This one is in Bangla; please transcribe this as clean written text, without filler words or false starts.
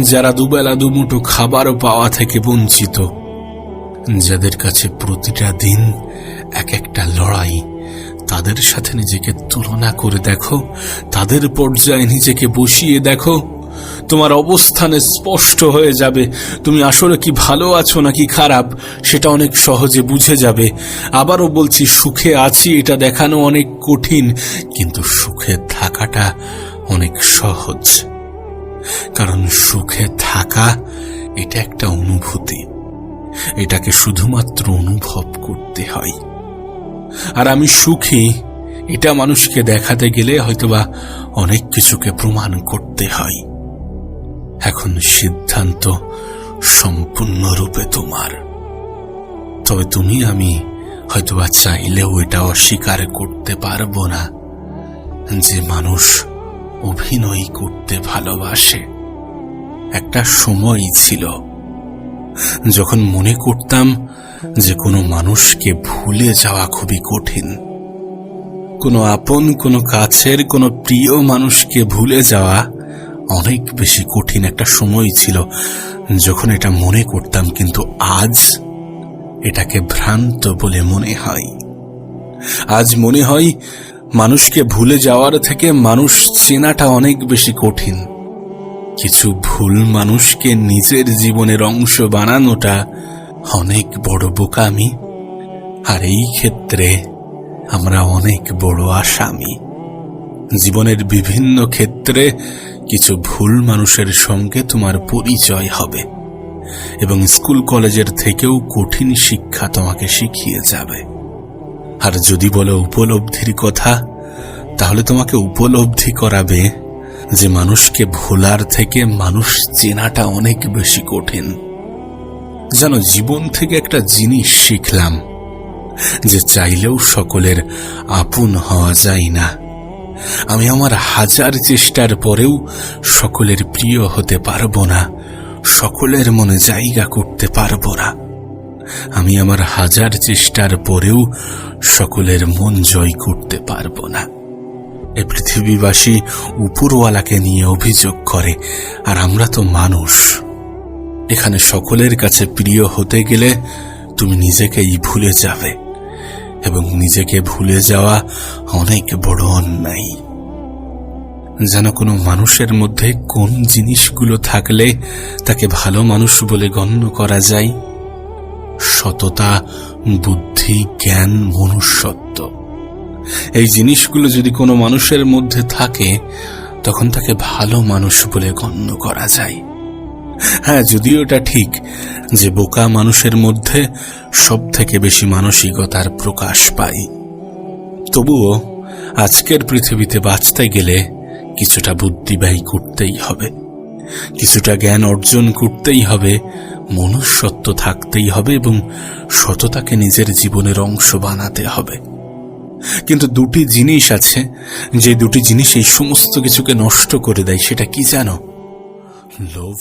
যারা দুবেলা দুমুঠো খাবার পাওয়া থেকে বঞ্চিত, যাদের কাছে প্রতিটা দিন এক একটা লড়াই, তাদের সাথে নিজেকে তুলনা করে দেখো, তাদের পর্যায়ে নিজেকে বসিয়ে দেখো, তোমার অবস্থানে স্পষ্ট হয়ে যাবে তুমি আসলে কি ভালো আছো নাকি খারাপ, সেটা অনেক সহজে বুঝে যাবে। আবারও বলছি, সুখে আছি এটা দেখানো অনেক কঠিন, কিন্তু সুখে থাকাটা অনেক সহজ। কারণ সুখে থাকা এটা একটা অনুভূতি, এটাকে শুধুমাত্র অনুভব করতে হয়। আর আমি সুখী এটা মানুষকে দেখাতে গেলে হয়তোবা অনেক কিছুকে প্রমাণ করতে হয়। এখন সিদ্ধান্ত সম্পূর্ণরূপে তোমার। তবে তুমি আমি হয়তোবা চাইলেও এটা অস্বীকার করতে পারবো না যে মানুষ অভিনয় করতে ভালোবাসে। একটা সময় ছিল যখন মনে করতাম যে কোনো মানুষকে ভুলে যাওয়া খুবই কঠিন, কোনো আপন, কোনো কাছের, কোনো প্রিয় মানুষকে ভুলে যাওয়া অনেক বেশি কঠিন। একটা সময় ছিল যখন এটা মনে করতাম, কিন্তু আজ এটাকে ভ্রান্ত বলে মনে হয়। আজ মনে হয় মানুষকে ভুলে যাওয়ার থেকে মানুষ চেনাটা অনেক বেশি কঠিন। কিছু ভুল মানুষকে নিজের জীবনের অংশ বানানোটা অনেক বড় বোকামি, আর এই ক্ষেত্রে আমরা অনেক বড় আসামি। জীবনের বিভিন্ন ক্ষেত্রে কিছু ভুল মানুষের সঙ্গে তোমার পরিচয় হবে, এবং স্কুল কলেজের থেকেও কঠিন শিক্ষা তোমাকে শিখিয়ে যাবে। আর যদি বলো উপলব্ধির কথা, তাহলে তোমাকে উপলব্ধি করাবে যে মানুষকে ভোলার থেকে মানুষ চেনাটা অনেক বেশি কঠিন। যেন জীবন থেকে একটা জিনিস শিখলাম, যে চাইলেও সকলের আপন হওয়া যায় না। আমি আমার হাজার চেষ্টার পরেও সকলের প্রিয় হতে পারবো না, সকলের মনে জায়গা করতে পারবো না। আমি আমার হাজার চেষ্টার পরেও সকলের মন জয় করতে পারবো না। এই পৃথিবীবাসী উপরওয়ালাকে নিয়ে অভিযোগ করে, আর আমরা তো মানুষ। এখানে সকলের কাছে প্রিয় হতে গেলে তুমি নিজেকেই ভুলে যাবে, এবং নিজেকে ভুলে যাওয়া অনেক বড় অন্যায়। যেন কোনো মানুষের মধ্যে কোন জিনিসগুলো থাকলে তাকে ভালো মানুষ বলে গণ্য করা যায়? সততা, বুদ্ধি, জ্ঞান, মনুষ্যত্ব। এই জিনিসগুলো যদি কোনো মানুষের মধ্যে থাকে, তখন তাকে ভালো মানুষ বলে গণ্য করা যায়। হ্যাঁ, যদিও এটা ঠিক যে বোকা মানুষের মধ্যে সব থেকে বেশি মানসিকতার প্রকাশ পায়, তবুও আজকের পৃথিবীতে বাঁচতে গেলে কিছুটা বুদ্ধি ব্যয় করতেই হবে, কিছুটা জ্ঞান অর্জন করতেই হবে, মনুষ্যত্ব থাকতেই হবে, এবং সততাকে নিজের জীবনের অংশ বানাতে হবে। কিন্তু দুটি জিনিস আছে, যে দুটি জিনিস এই সমস্ত কিছুকে নষ্ট করে দেয়। সেটা কি জানো? লোভ